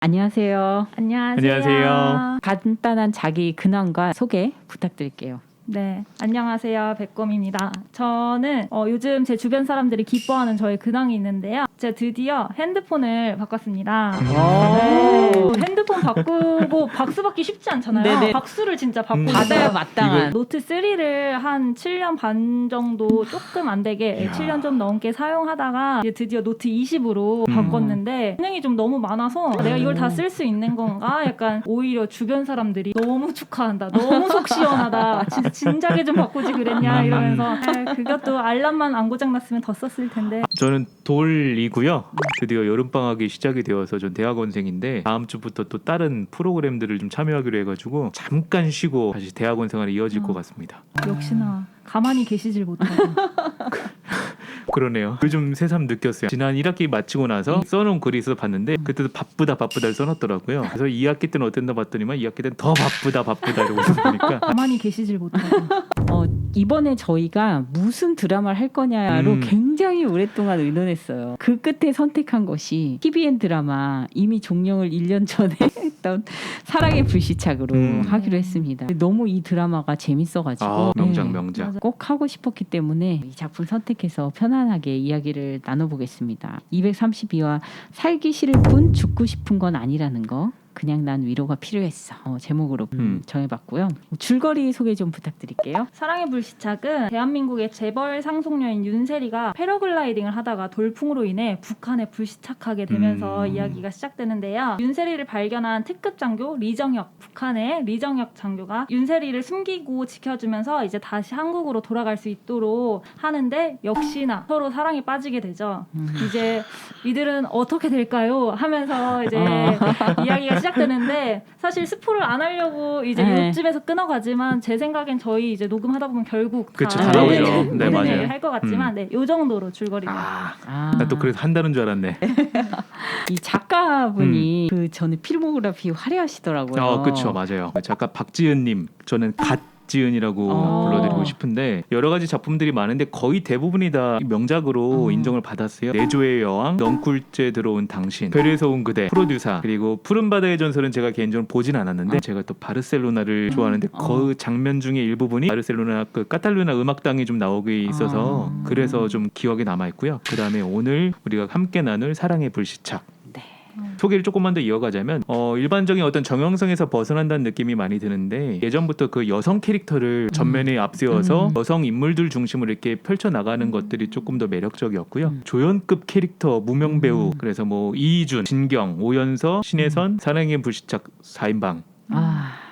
안녕하세요. 안녕하세요. 간단한 자기 근황과 소개 부탁드릴게요. 네, 안녕하세요. 백검입니다. 저는 요즘 제 주변 사람들이 기뻐하는 저의 근황이 있는데요. 제가 드디어 핸드폰을 바꿨습니다. 네, 핸드폰 바꾸고 박수 받기 쉽지 않잖아요. 네네. 박수를 진짜 받고 받아야 마땅한. 노트 3를 한 7년 반 정도 조금 안 되게 7년 좀 넘게 사용하다가 이제 드디어 노트 20으로 바꿨는데 기능이 좀 너무 많아서 내가 이걸 다 쓸 수 있는 건가? 약간 오히려 주변 사람들이 너무 축하한다. 너무 속 시원하다. 진작에 좀 바꾸지 그랬냐 이러면서 그것도 알람만 안 고장났으면 더 썼을 텐데. 저는 돌이고요. 드디어 여름방학이 시작이 되어서 전 대학원생인데 다음 주부터 또 다른 프로그램들을 좀 참여하기로 해가지고 잠깐 쉬고 다시 대학원 생활이 이어질 것 같습니다. 역시나 가만히 계시질 못하고. 그러네요. 요즘 새삼 느꼈어요. 지난 1학기 마치고 나서 써놓은 글이 있어서 봤는데 그때도 바쁘다를 써놨더라고요. 그래서 2학기 때는 어땠나 봤더니만 2학기 때는 더 바쁘다 이러고 보니까 가만히 계시질 못하고. 이번에 저희가 무슨 드라마를 할 거냐로 굉장히 오랫동안 의논했어요. 그 끝에 선택한 것이 TVN 드라마 이미 종영을 1년 전에 했던 사랑의 불시착으로 하기로 했습니다. 너무 이 드라마가 재밌어가지고 명작. 꼭 하고 싶었기 때문에 이 작품 선택해서 편안하게 이야기를 나눠보겠습니다. 232화 살기 싫을 뿐 죽고 싶은 건 아니라는 거. 그냥 난 위로가 필요했어. 제목으로 정해봤고요. 줄거리 소개 좀 부탁드릴게요. 사랑의 불시착은 대한민국의 재벌 상속녀인 윤세리가 패러글라이딩을 하다가 돌풍으로 인해 북한에 불시착하게 되면서 이야기가 시작되는데요. 윤세리를 발견한 특급 장교 리정혁, 북한의 리정혁 장교가 윤세리를 숨기고 지켜주면서 이제 다시 한국으로 돌아갈 수 있도록 하는데 역시나 서로 사랑에 빠지게 되죠. 이제 이들은 어떻게 될까요? 하면서 이제 이야기가 시작되는데 사실 스포를 안 하려고 이제 요쯤에서 끊어가지만 제 생각엔 저희 이제 녹음하다 보면 결국 다 나오죠. 네, 맞아요. 할 것 같지만 요 정도로 줄거리입니다. 나 또 그래서 한다는 줄 알았네. 이 작가분이 저는 필모그래피 화려하시더라고요. 그렇죠, 맞아요. 작가 박지은님, 저는 갓지은이라고 불러드리고 싶은데 여러 가지 작품들이 많은데 거의 대부분이 다 명작으로 인정을 받았어요. 내조의 여왕, 넝쿨째 들어온 당신, 별에서 온 그대, 프로듀사, 그리고 푸른 바다의 전설은 제가 개인적으로 보진 않았는데 제가 또 바르셀로나를 좋아하는데 그 장면 중에 일부분이 바르셀로나 그 카탈루냐 음악당이 좀 나오게 있어서 그래서 좀 기억에 남아있고요. 그 다음에 오늘 우리가 함께 나눌 사랑의 불시착, 소개를 조금만 더 이어가자면 일반적인 어떤 정형성에서 벗어난다는 느낌이 많이 드는데 예전부터 그 여성 캐릭터를 전면에 앞세워서 여성 인물들 중심으로 이렇게 펼쳐나가는 것들이 조금 더 매력적이었고요. 조연급 캐릭터 무명 배우 그래서 뭐 이희준, 진경, 오연서, 신혜선, 사랑의 불시착 4인방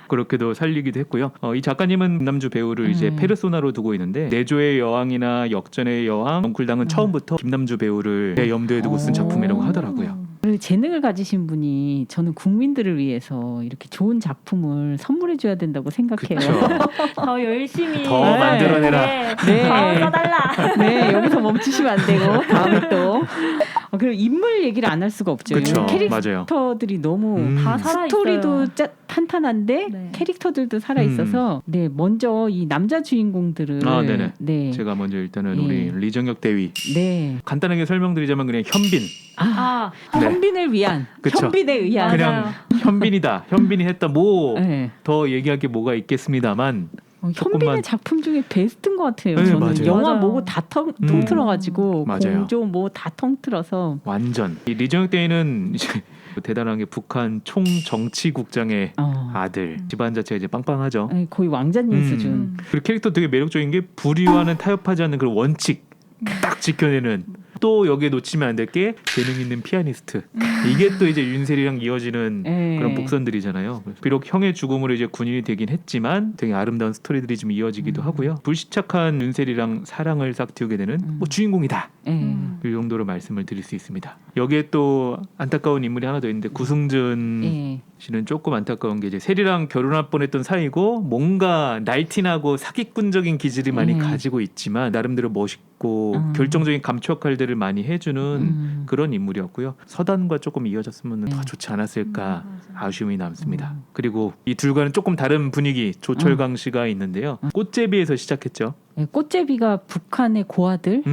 그렇게도 살리기도 했고요. 이 작가님은 김남주 배우를 이제 페르소나로 두고 있는데 내조의 여왕이나 역전의 여왕, 넝쿨당은 처음부터 김남주 배우를 염두에 두고 쓴 작품이라고 하더라고요. 그 재능을 가지신 분이 저는 국민들을 위해서 이렇게 좋은 작품을 선물해줘야 된다고 생각해요. 더 열심히 더 만들어내라. 더 써달라. 네, 여기서 멈추시면 안 되고 다음에 또 그리고 인물 얘기를 안 할 수가 없죠. 그쵸, 캐릭터들이 너무 다 살아있어요. 스토리도 탄탄한데 네. 캐릭터들도 살아있어서 먼저 이 남자 주인공들을 네네. 제가 먼저 일단은 우리 리정혁 대위 간단하게 설명드리자면 그냥 현빈. 현빈을 위한 현빈에 의한 그냥 현빈이다. 현빈이 했다. 뭐 더 얘기할 게 뭐가 있겠습니다만 현빈의 작품 중에 베스트인 것 같아요. 네, 저는 맞아요. 영화 뭐고 다 통틀어가지고 맞아요. 공조 뭐 다 통틀어서 완전 이 리정혁 대위는 이제 대단한 게 북한 총정치국장의 아들 집안 자체가 이제 빵빵하죠. 거의 왕자님 수준. 그리고 캐릭터 되게 매력적인 게 불의와는 타협하지 않는 그런 원칙 딱 지켜내는. 또 여기에 놓치면 안 될 게 재능 있는 피아니스트. 이게 또 이제 윤세리랑 이어지는 그런 복선들이잖아요. 비록 형의 죽음으로 이제 군인이 되긴 했지만 되게 아름다운 스토리들이 좀 이어지기도 하고요. 불시착한 윤세리랑 사랑을 싹 틔우게 되는 뭐 주인공이다. 이 정도로 말씀을 드릴 수 있습니다. 여기에 또 안타까운 인물이 하나 더 있는데 구승준 씨는 조금 안타까운 게 이제 세리랑 결혼할 뻔했던 사이고 뭔가 날티나고 사기꾼적인 기질이 많이 가지고 있지만 나름대로 멋있고 결정적인 감초 역할들을 많이 해주는 그런 인물이었고요. 서단과 조금 이어졌으면 더 좋지 않았을까 아쉬움이 남습니다. 그리고 이 둘과는 조금 다른 분위기 조철강 씨가 있는데요. 꽃제비에서 시작했죠. 네, 꽃제비가 북한의 고아들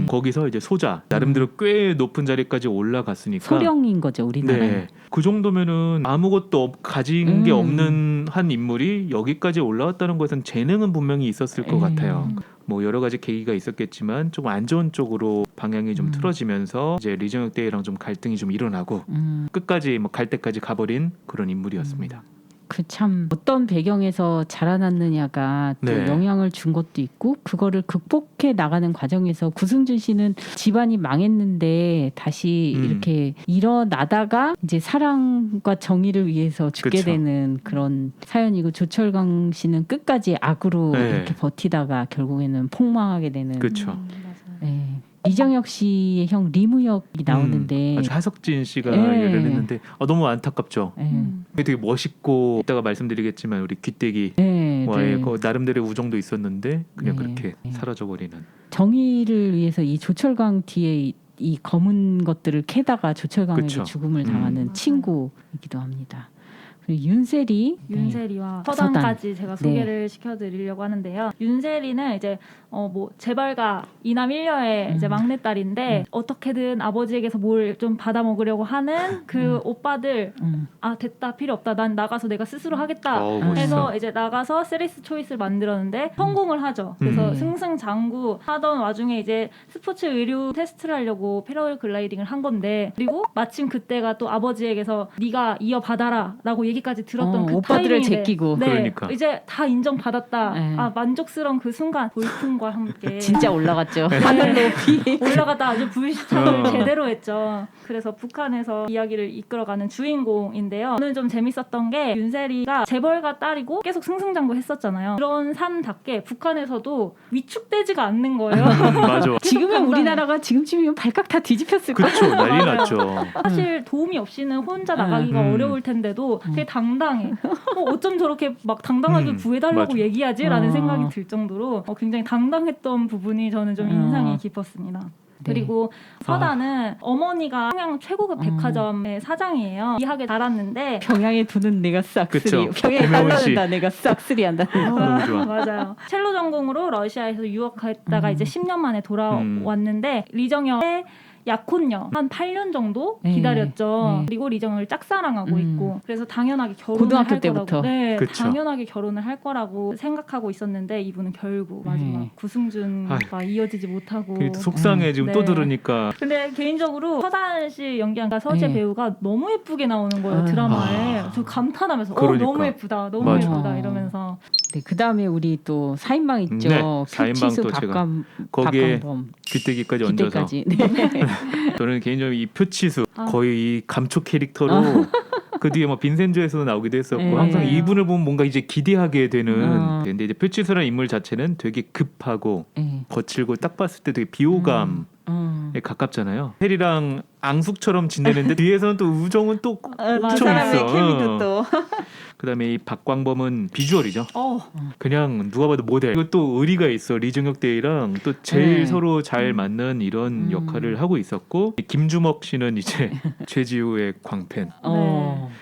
거기서 이제 소자 나름대로 꽤 높은 자리까지 올라갔으니까 소령인 거죠 우리나라에. 네. 그 정도면은 아무것도 가진 게 없는 한 인물이 여기까지 올라왔다는 것은 재능은 분명히 있었을 것 같아요. 뭐 여러 가지 계기가 있었겠지만 좀 안 좋은 쪽으로 방향이 좀 틀어지면서 이제 리정혁 대위랑 좀 갈등이 좀 일어나고 끝까지 뭐 갈 때까지 가버린 그런 인물이었습니다. 그 참 어떤 배경에서 자라났느냐가 또 네. 영향을 준 것도 있고 그거를 극복해 나가는 과정에서 구승준 씨는 집안이 망했는데 다시 이렇게 일어나다가 이제 사랑과 정의를 위해서 죽게 그쵸. 되는 그런 사연이고 조철강 씨는 끝까지 악으로 네. 이렇게 버티다가 결국에는 폭망하게 되는. 그렇죠. 맞아요. 네. 이정혁 씨의 형 리무혁이 나오는데 아주 하석진 씨가 네. 연기를 했는데 너무 안타깝죠. 네. 되게 멋있고 이따가 말씀드리겠지만 우리 귀때기 네, 와의 네. 그 나름대로의 우정도 있었는데 그냥 네. 그렇게 네. 사라져버리는. 정의를 위해서 이 조철강 뒤에 이 검은 것들을 캐다가 조철강에게 그쵸. 죽음을 당하는 맞아요. 친구이기도 합니다. 그리고 윤세리, 윤세리와 서단. 서단까지 제가 소개를 시켜드리려고 하는데요. 윤세리는 이제 뭐 재벌가 이남 일녀의 이제 막내딸인데 어떻게든 아버지에게서 뭘 좀 받아 먹으려고 하는 그 오빠들 아 됐다 필요 없다 난 나가서 내가 스스로 하겠다 멋있어. 해서 이제 나가서 세리스 초이스를 만들었는데 성공을 하죠. 그래서 승승장구 하던 와중에 이제 스포츠 의류 테스트를 하려고 패러글라이딩을 한 건데 그리고 마침 그때가 또 아버지에게서 네가 이어받아라라고 얘기까지 들었던 그 오빠들을 타이밍인데 제끼고. 네, 그러니까. 이제 다 인정받았다. 네. 아 만족스러운 그 순간 돌풍과 함께 진짜 올라갔죠. 네. 하늘 높이. 올라가다 아주 불시착을 어. 제대로 했죠. 그래서 북한에서 이야기를 이끌어가는 주인공인데요. 오늘 좀 재밌었던 게 윤세리가 재벌가 딸이고 계속 승승장구 했었잖아요. 그런 삶답게 북한에서도 위축되지가 않는 거예요. 맞아. 지금은 당당해. 우리나라가 지금쯤이면 발칵 다 뒤집혔을 거예요. 그렇죠. 난리 맞아요. 났죠. 사실 도움이 없이는 혼자 나가기가 어려울 텐데도 되게 당당해. 어쩜 저렇게 막 당당하게 구해달라고 맞아. 얘기하지라는 생각이 들 정도로 굉장히 당당했던 부분이 저는 좀 인상이 깊었습니다. 네. 그리고 서단은 어머니가 평양 최고급 백화점의 사장이에요. 이하게 자랐는데 평양에 두는 내가 싹쓸이. 그쵸. 평양에 김명훈 씨. 딸라는다 내가 싹쓸이 한다는 거. 너무 좋아. 맞아요. 첼로 전공으로 러시아에서 유학했다가 이제 10년 만에 돌아왔는데 리정혁의 약혼녀 한 8년 정도 네. 기다렸죠. 네. 그리고 리정혁을 짝사랑하고 있고 그래서 당연하게 결혼을 고등학교 할 때부터. 거라고. 네, 그쵸. 당연하게 결혼을 할 거라고 생각하고 있었는데 이분은 결국 마지막 네. 구승준과 이어지지 못하고. 속상해 지금 또 네. 들으니까. 근데 개인적으로 서단 씨 연기한 서재 네. 배우가 너무 예쁘게 나오는 거예요. 드라마에. 저 감탄하면서 그러니까. 너무 예쁘다. 너무 맞아. 예쁘다 이러면서. 네, 그다음에 우리 또 4인방 있죠. 네, 4인방 표치수 또 제가 거기에 박광범 귀때기까지 얹어서 기대까지. 네. 저는 개인적으로 이 표치수 아. 거의 이 감초 캐릭터로 그 뒤에 뭐 빈센조에서도 나오기도 했었고 네. 항상 이분을 보면 뭔가 이제 기대하게 되는. 어. 근데 이제 표치수라는 인물 자체는 되게 급하고 네. 거칠고 딱 봤을 때 되게 비호감에 가깝잖아요. 해리랑 앙숙처럼 지내는데 뒤에서는 또 우정은 또 그 엄청 사람의 있어. 케미도 또. 그다음에 이 박광범은 비주얼이죠. 어, 그냥 누가 봐도 모델. 이거 또 의리가 있어. 리정혁 대위랑 또 제일 네. 서로 잘 맞는 이런 역할을 하고 있었고 김주먹 씨는 이제 최지우의 광팬.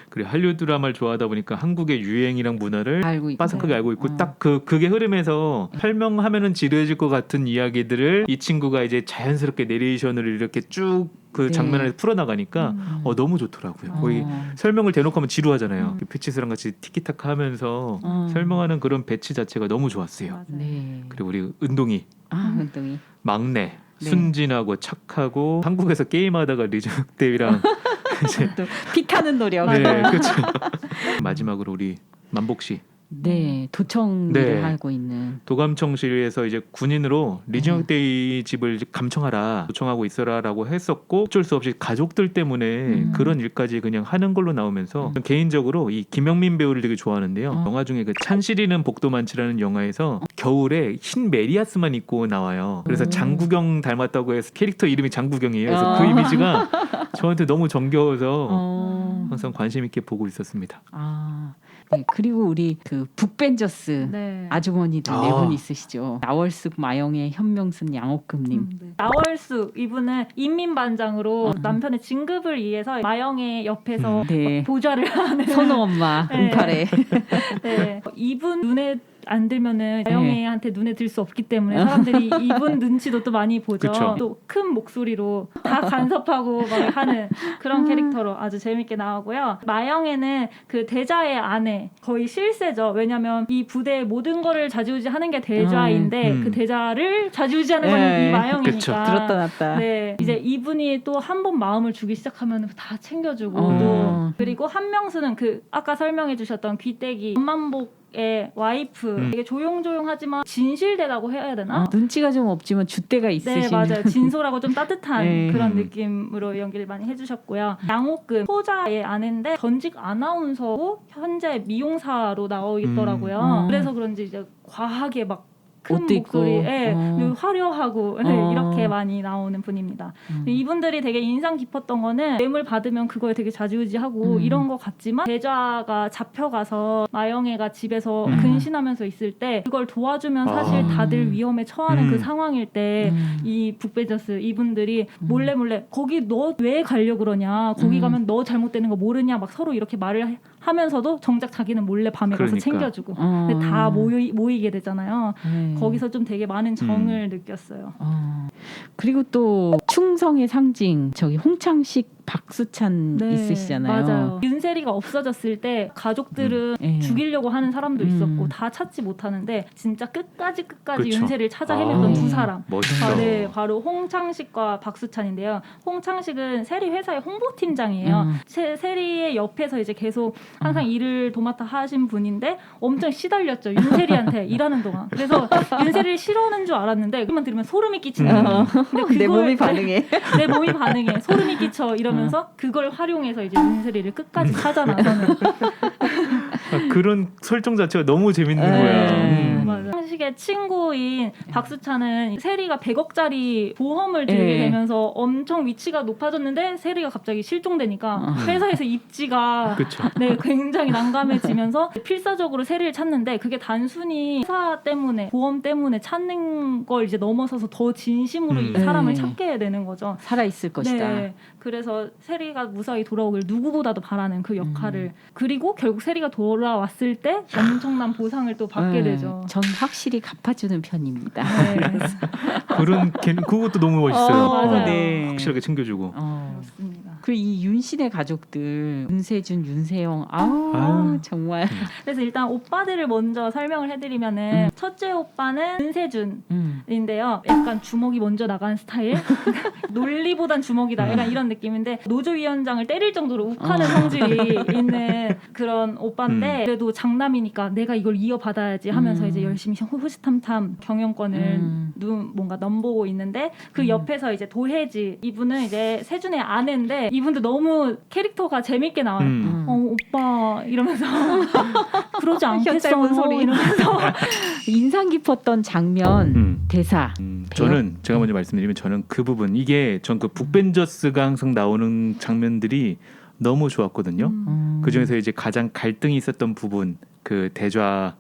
그리고 한류 드라마를 좋아하다 보니까 한국의 유행이랑 문화를 알고 있고. 빠삭하게 알고 있고 딱 그게 흐름에서 설명하면은 지루해질 것 같은 이야기들을 이 친구가 이제 자연스럽게 내레이션을 이렇게 쭉 그 네. 장면을 풀어나가니까 너무 좋더라고요. 거의 어. 설명을 대놓고 하면 지루하잖아요. 패치스랑 같이 티키타카 하면서 설명하는 그런 배치 자체가 너무 좋았어요. 맞아요. 네. 그리고 우리 은동이 은동이. 막내 네. 순진하고 착하고 한국에서 게임하다가 리정혁 대위랑 이제 또 피타는 노력. 네 그렇죠. 마지막으로 우리 만복 씨 네, 도청 네. 일을 하고 있는. 도감청실에서 이제 군인으로 리정혁 대위 집을 이제 감청하라 요청하고 있어라라고 했었고 어쩔 수 없이 가족들 때문에 그런 일까지 그냥 하는 걸로 나오면서 개인적으로 이 김영민 배우를 되게 좋아하는데요. 영화 중에 그 찬실이는 복도 많지라는 영화에서 겨울에 흰 메리아스만 입고 나와요. 그래서 장구경 닮았다고 해서 캐릭터 이름이 장구경이에요. 그래서 그 이미지가 저한테 너무 정겨워서 항상 관심 있게 보고 있었습니다. 네, 그리고 우리 그 북벤저스 네. 아주머니들 네 분 있으시죠. 나월숙, 마영애, 현명순, 양옥금님. 네. 나월수 이분은 인민반장으로 남편의 진급을 위해서 마영의 옆에서 네. 보좌를 하는 선우 엄마 네. 은팔에. 네. 이분 눈에 안 들면은 마영애한테 눈에 들 수 없기 때문에 사람들이 이분 눈치도 또 많이 보죠. 그쵸. 또 큰 목소리로 다 간섭하고 막 하는 그런 캐릭터로 아주 재밌게 나오고요. 마영애는 그 대자의 아내, 거의 실세죠. 왜냐면 이 부대의 모든 거를 좌지우지하는 게 대자인데 그 대자를 좌지우지하는 건 이 마영애니까. 그쵸. 들었다 놨다. 네, 이제 이분이 또 한 번 마음을 주기 시작하면 다 챙겨주고 어. 그리고 한명수는 그 아까 설명해주셨던 귀때기 전만복의 와이프 되게 조용조용하지만 진실되다고 해야 되나? 눈치가 좀 없지만 줏대가 네, 있으신. 맞아요. 진솔하고 좀 따뜻한 네. 그런 느낌으로 연기를 많이 해주셨고요. 양옥금 소자의 아내인데 전직 아나운서고 현재 미용사로 나와 있더라고요. 그래서 그런지 이제 과하게 막 큰 옷도 입고. 목소리에 화려하고 네, 이렇게 많이 나오는 분입니다. 이분들이 되게 인상 깊었던 거는 뇌물 받으면 그거에 되게 좌지우지하고 이런 것 같지만 대자가 잡혀가서 마영애가 집에서 근신하면서 있을 때 그걸 도와주면 사실 다들 위험에 처하는 그 상황일 때 이 북베저스 이분들이 몰래 거기 너 왜 가려고 그러냐, 거기 가면 너 잘못되는 거 모르냐, 막 서로 이렇게 말을 하면서도 정작 자기는 몰래 밤에 가서 그러니까. 챙겨주고 근데 다 모이게 되잖아요. 네. 거기서 좀 되게 많은 정을 느꼈어요. 그리고 또 충성의 상징 저기 홍창식 박수찬 네, 있으시잖아요. 맞아요. 윤세리가 없어졌을 때 가족들은 네. 죽이려고 하는 사람도 있었고 다 찾지 못하는데 진짜 끝까지 그쵸. 윤세리를 찾아 헤맸던 두 사람. 멋있어. 네, 바로 홍창식과 박수찬인데요. 홍창식은 세리 회사의 홍보팀장이에요. 세리의 옆에서 이제 계속 항상 일을 도맡아 하신 분인데 엄청 시달렸죠. 윤세리한테 일하는 동안. 그래서 윤세리를 싫어하는 줄 알았는데 그만 들으면 소름이 끼치는 거예요. 근데 내 그걸 몸이 반응해. 내 몸이 반응해. 소름이 끼쳐 이러면서 그걸 활용해서 이제 윤세리를 끝까지 찾아 나서는 그런 설정 자체가 너무 재밌는 거야. 맞아. 한식의 친구인 박수찬은 세리가 100억짜리 보험을 들게 네. 되면서 엄청 위치가 높아졌는데 세리가 갑자기 실종되니까 회사에서 입지가 그쵸. 네, 굉장히 난감해지면서 필사적으로 세리를 찾는데 그게 단순히 회사 때문에 보험 때문에 찾는 걸 이제 넘어서서 더 진심으로 이 사람을 네. 찾게 되는 거죠. 살아 있을 것이다. 네, 그래서 세리가 무사히 돌아오길 누구보다도 바라는 그 역할을 그리고 결국 세리가 돌아왔을 때 엄청난 보상을 또 받게 되죠. 전 확실히 갚아주는 편입니다. 네, 그것도 너무 멋있어요. 맞아요. 네. 확실하게 챙겨주고. 그렇습니다. 그리고 이 윤씨네 가족들 윤세준, 윤세영 아유. 정말 그래서 일단 오빠들을 먼저 설명을 해드리면은 첫째 오빠는 윤세준인데요. 약간 주먹이 먼저 나가는 스타일. 논리보단 주먹이다. 약간 이런 느낌인데 노조위원장을 때릴 정도로 욱하는 성질이 있는 그런 오빠인데 그래도 장남이니까 내가 이걸 이어받아야지 하면서 이제 열심히 호시탐탐 경영권을 뭔가 넘보고 있는데 그 옆에서 이제 도혜지 이분은 이제 세준의 아내인데 이분도 너무 캐릭터가 재밌게 나와요. 오빠 이러면서 그러지 않겠어 짧은 소리. 이러면서 인상 깊었던 장면 대사. 저는 제가 먼저 말씀드리면 저는 그 부분 이게 전 그 북벤저스가 항상 나오는 장면들이 너무 좋았거든요. 그 중에서 이제 가장 갈등이 있었던 부분 그 대좌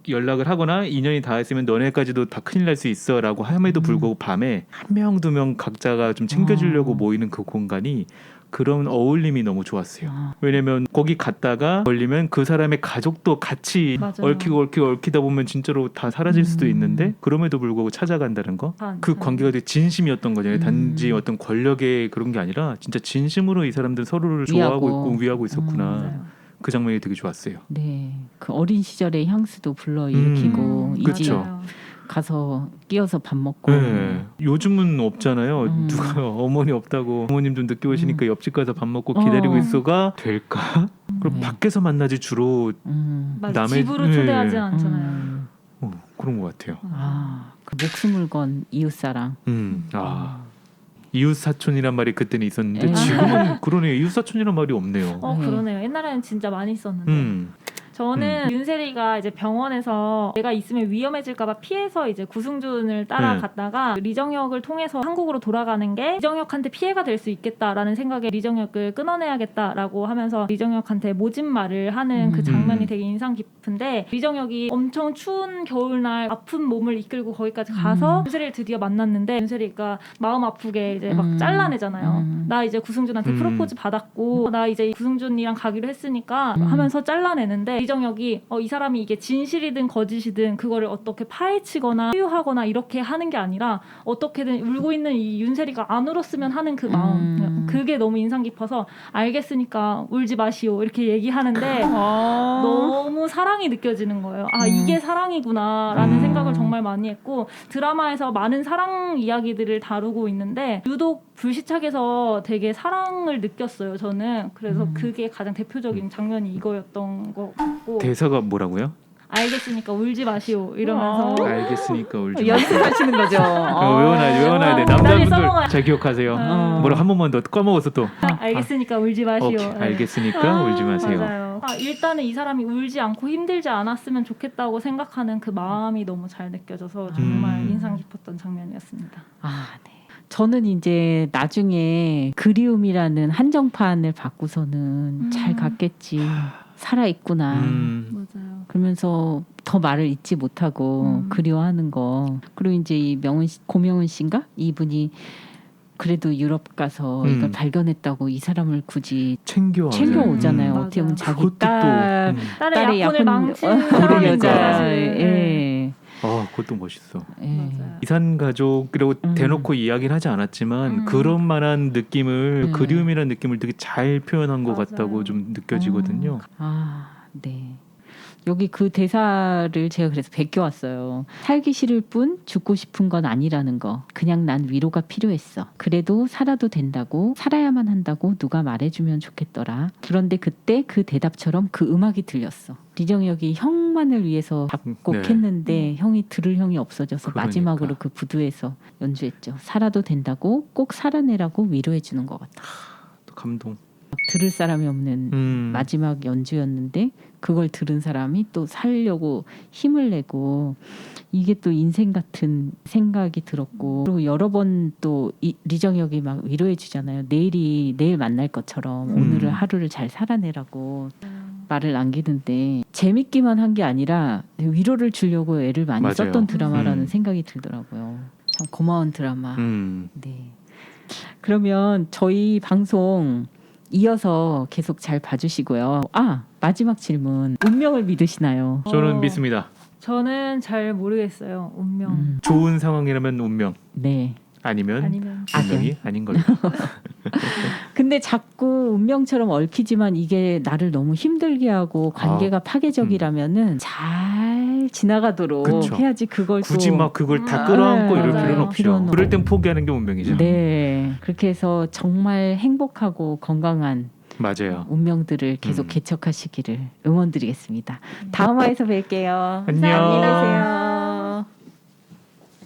연락을 하거나 인연이 닿았으면 너네까지도 다 큰일 날 수 있어라고 함에도 불구하고 밤에 한 명 두 명 각자가 좀 챙겨주려고 모이는 그 공간이 그런 어울림이 너무 좋았어요. 왜냐면 거기 갔다가 걸리면 그 사람의 가족도 같이 맞아요. 얽히다 보면 진짜로 다 사라질 수도 있는데 그럼에도 불구하고 찾아간다는 거. 그 관계가 되게 진심이었던 거잖아요. 단지 어떤 권력의 그런 게 아니라 진짜 진심으로 이 사람들 서로를 좋아하고 있고 위하고 있었구나. 맞아요. 그 장면이 되게 좋았어요. 네, 그 어린 시절의 향수도 불러일으키고 이제 그렇죠. 가서 끼어서 밥 먹고. 네. 요즘은 없잖아요. 누가 어머니 없다고 어머님 좀 늦게 오시니까 옆집 가서 밥 먹고 기다리고 있어가 될까? 그럼 밖에서 만나지 주로 맞아. 남의- 집으로 네. 초대하진 않잖아요. 그런 것 같아요. 그 목숨을 건 이웃사랑. 이웃 사촌이란 말이 그때는 있었는데 네. 지금은 그러네요. 이웃 사촌이란 말이 없네요. 그러네요. 옛날에는 진짜 많이 썼는데 저는 윤세리가 이제 병원에서 내가 있으면 위험해질까봐 피해서 이제 구승준을 따라갔다가 리정혁을 통해서 한국으로 돌아가는 게 리정혁한테 피해가 될 수 있겠다라는 생각에 리정혁을 끊어내야겠다라고 하면서 리정혁한테 모진 말을 하는 그 장면이 되게 인상 깊은데 리정혁이 엄청 추운 겨울날 아픈 몸을 이끌고 거기까지 가서 윤세리를 드디어 만났는데 윤세리가 마음 아프게 이제 막 잘라내잖아요. 나 이제 구승준한테 프로포즈 받았고 나 이제 구승준이랑 가기로 했으니까 하면서 잘라내는데 리정혁이 이 사람이 이게 진실이든 거짓이든 그거를 어떻게 파헤치거나 소유하거나 이렇게 하는 게 아니라 어떻게든 울고 있는 이 윤세리가 안 울었으면 하는 그 마음 그게 너무 인상 깊어서 알겠으니까 울지 마시오 이렇게 얘기하는데 너무 사랑이 느껴지는 거예요. 아 이게 사랑이구나라는 생각을 정말 많이 했고 드라마에서 많은 사랑 이야기들을 다루고 있는데 유독 불시착에서 되게 사랑을 느꼈어요. 저는 그래서 그게 가장 대표적인 장면이 이거였던 것 같고 대사가 뭐라고요? 알겠으니까 울지 마시오 이러면서 알겠으니까 울지 마. 연습하시는 거죠. 외워놔야 돼. 빨리 남자분들 써먹어야 잘 기억하세요. 뭐라 한 번만 더 까먹었어 또. 알겠으니까 울지 마시오. 오케이, 알겠으니까 울지 마세요. 맞아요. 일단은 이 사람이 울지 않고 힘들지 않았으면 좋겠다고 생각하는 그 마음이 너무 잘 느껴져서 정말 인상 깊었던 장면이었습니다. 아, 네. 저는 이제 나중에 그리움이라는 한정판을 받고서는 잘 갔겠지. 살아있구나. 맞아요. 그러면서 더 말을 잊지 못하고 그리워하는 거. 그리고 이제 이 고명은 씨인가? 이분이 그래도 유럽 가서 이걸 발견했다고 이 사람을 굳이 챙겨오잖아요. 어떻게 보면 자기 그것도 딸의 약혼을 망친 우리 사람인데 여자. 사실. 예. 그것도 멋있어. 예. 맞아요. 이산 가족이라고 대놓고 이야기를 하지 않았지만 그런 만한 느낌을 그리움이라는 느낌을 되게 잘 표현한 것 맞아요. 같다고 좀 느껴지거든요. 아, 네. 여기 그 대사를 제가 그래서 베껴왔어요. 살기 싫을 뿐 죽고 싶은 건 아니라는 거. 그냥 난 위로가 필요했어. 그래도 살아도 된다고 살아야만 한다고 누가 말해주면 좋겠더라. 그런데 그때 그 대답처럼 그 음악이 들렸어. 리정혁이 형만을 위해서 작곡했는데 형이 들을 형이 없어져서 그러니까. 마지막으로 그 부두에서 연주했죠. 살아도 된다고 꼭 살아내라고 위로해주는 것 같아. 또 감동. 들을 사람이 없는 마지막 연주였는데 그걸 들은 사람이 또 살려고 힘을 내고 이게 또 인생 같은 생각이 들었고 그리고 여러 번 또 리정혁이 막 위로해 주잖아요. 내일 만날 것처럼 오늘을 하루를 잘 살아내라고 말을 남기는데 재밌기만 한 게 아니라 위로를 주려고 애를 많이 맞아요. 썼던 드라마라는 생각이 들더라고요. 참 고마운 드라마. 네. 그러면 저희 방송 이어서 계속 잘 봐주시고요. 마지막 질문. 운명을 믿으시나요? 저는 믿습니다. 저는 잘 모르겠어요. 운명. 좋은 상황이라면 운명. 네. 아니면 운명이 아닌 걸로. 근데 자꾸 운명처럼 얽히지만 이게 나를 너무 힘들게 하고 관계가 파괴적이라면은 잘 지나가도록 그쵸. 해야지 그걸 굳이 또 막 그걸 다 끌어안고 네, 이럴 맞아요. 필요는 없죠. 필요는 그럴 땐 포기하는 게 운명이죠. 네. 그렇게 해서 정말 행복하고 건강한 맞아요. 운명들을 계속 개척하시기를 응원드리겠습니다. 다음 화에서 뵐게요. 안녕. 안녕히 계세요.